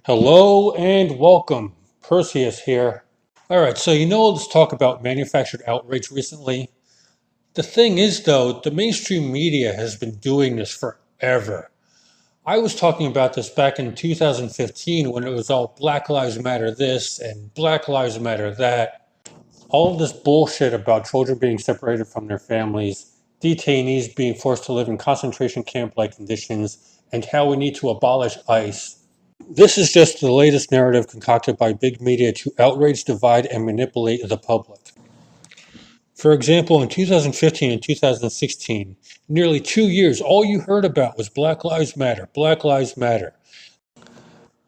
Hello and welcome. Perseus here. Alright, so let's talk about manufactured outrage recently. The thing is, though, the mainstream media has been doing this forever. I was talking about this back in 2015 when it was all Black Lives Matter this and Black Lives Matter that. All of this bullshit about children being separated from their families, detainees being forced to live in concentration camp-like conditions, and how we need to abolish ICE. This is just the latest narrative concocted by big media to outrage, divide, and manipulate the public. For example, in 2015 and 2016, nearly 2 years, all you heard about was Black Lives Matter, Black Lives Matter.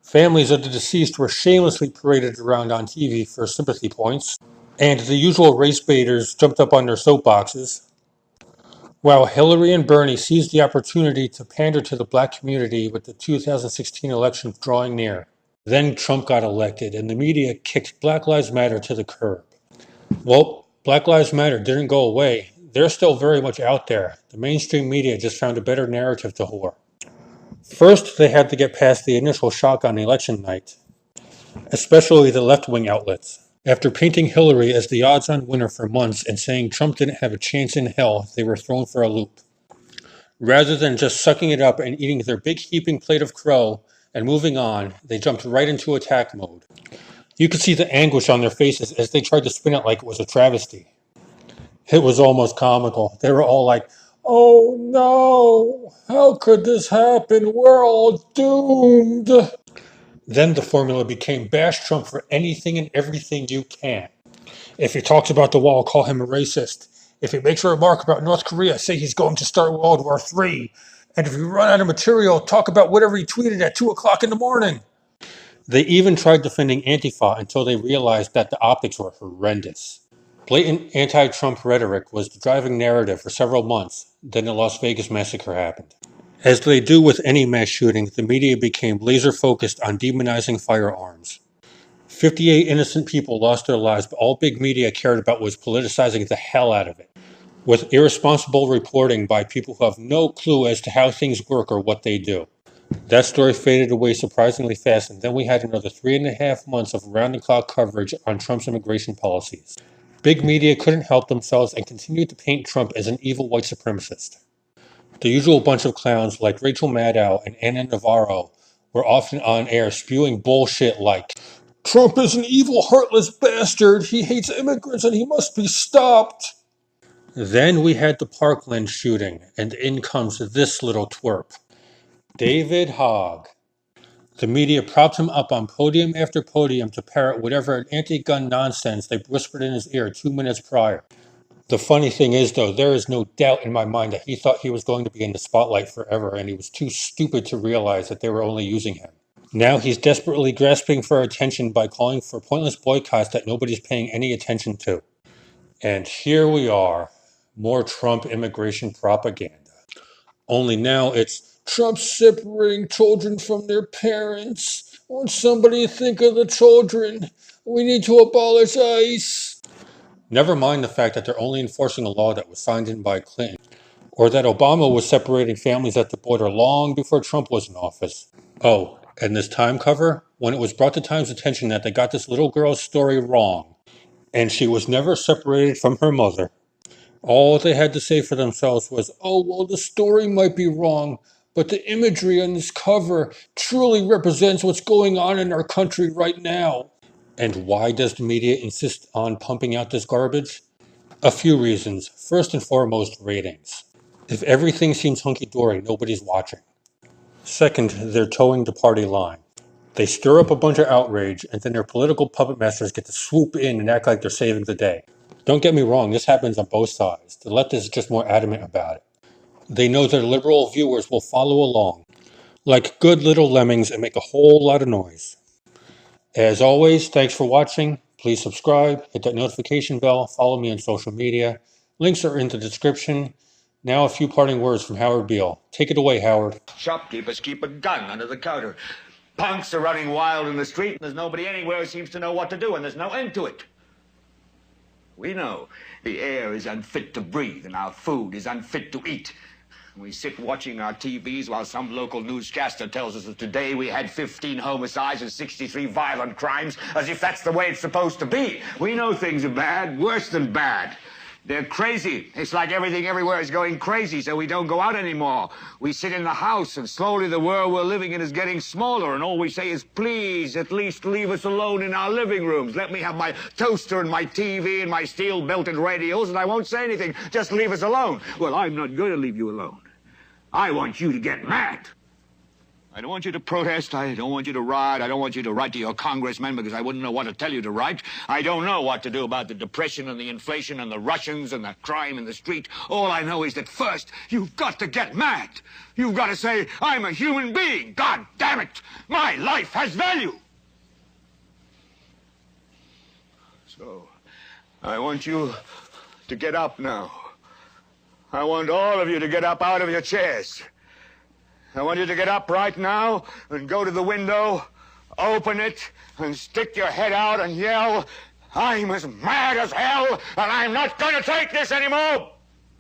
Families of the deceased were shamelessly paraded around on TV for sympathy points, and the usual race baiters jumped up on their soapboxes, while Hillary and Bernie seized the opportunity to pander to the black community with the 2016 election drawing near. Then Trump got elected, and the media kicked Black Lives Matter to the curb. Well, Black Lives Matter didn't go away. They're still very much out there. The mainstream media just found a better narrative to whore. First, they had to get past the initial shock on election night, especially the left-wing outlets. After painting Hillary as the odds-on winner for months and saying Trump didn't have a chance in hell, they were thrown for a loop. Rather than just sucking it up and eating their big heaping plate of crow and moving on, they jumped right into attack mode. You could see the anguish on their faces as they tried to spin it like it was a travesty. It was almost comical. They were all like, "Oh no, how could this happen? We're all doomed." Then the formula became bash Trump for anything and everything you can. If he talks about the wall, call him a racist. If he makes a remark about North Korea, say he's going to start World War III. And if you run out of material, talk about whatever he tweeted at 2 o'clock in the morning. They even tried defending Antifa until they realized that the optics were horrendous. Blatant anti-Trump rhetoric was the driving narrative for several months. Then the Las Vegas massacre happened. As they do with any mass shooting, the media became laser-focused on demonizing firearms. 58 innocent people lost their lives, but all big media cared about was politicizing the hell out of it, with irresponsible reporting by people who have no clue as to how things work or what they do. That story faded away surprisingly fast, and then we had another 3.5 months of round-the-clock coverage on Trump's immigration policies. Big media couldn't help themselves and continued to paint Trump as an evil white supremacist. The usual bunch of clowns like Rachel Maddow and Anna Navarro were often on air spewing bullshit like, "Trump is an evil, heartless bastard. He hates immigrants and he must be stopped." Then we had the Parkland shooting, and in comes this little twerp, David Hogg. The media propped him up on podium after podium to parrot whatever anti-gun nonsense they whispered in his ear 2 minutes prior. The funny thing is, though, there is no doubt in my mind that he thought he was going to be in the spotlight forever, and he was too stupid to realize that they were only using him. Now he's desperately grasping for attention by calling for pointless boycotts that nobody's paying any attention to. And here we are, more Trump immigration propaganda. Only now it's Trump separating children from their parents. Won't somebody think of the children? We need to abolish ICE. Never mind the fact that they're only enforcing a law that was signed in by Clinton, or that Obama was separating families at the border long before Trump was in office. Oh, and this Time cover, when it was brought to Time's attention that they got this little girl's story wrong, and she was never separated from her mother, all they had to say for themselves was, "Oh, well, the story might be wrong, but the imagery on this cover truly represents what's going on in our country right now." And why does the media insist on pumping out this garbage? A few reasons. First and foremost, ratings. If everything seems hunky-dory, nobody's watching. Second, they're towing the party line. They stir up a bunch of outrage, and then their political puppet masters get to swoop in and act like they're saving the day. Don't get me wrong, this happens on both sides. The left is just more adamant about it. They know their liberal viewers will follow along, like good little lemmings, and make a whole lot of noise. As always, thanks for watching. Please subscribe, hit that notification bell, follow me on social media. Links are in the description. Now a few parting words from Howard Beale. Take it away, Howard. Shopkeepers keep a gun under the counter. Punks are running wild in the street, and there's nobody anywhere who seems to know what to do, and there's no end to it. We know the air is unfit to breathe, and our food is unfit to eat. We sit watching our TVs while some local newscaster tells us that today we had 15 homicides and 63 violent crimes, as if that's the way it's supposed to be. We know things are bad, worse than bad. They're crazy. It's like everything everywhere is going crazy, so we don't go out anymore. We sit in the house, and slowly the world we're living in is getting smaller, and all we say is, please, at least leave us alone in our living rooms. Let me have my toaster and my TV and my steel-belted radios, and I won't say anything. Just leave us alone. Well, I'm not going to leave you alone. I want you to get mad. I don't want you to protest. I don't want you to riot. I don't want you to write to your congressman because I wouldn't know what to tell you to write. I don't know what to do about the depression and the inflation and the Russians and the crime in the street. All I know is that first, you've got to get mad. You've got to say, I'm a human being. God damn it. My life has value. So, I want you to get up now. I want all of you to get up out of your chairs. I want you to get up right now and go to the window, open it, and stick your head out and yell, I'm as mad as hell, and I'm not going to take this anymore!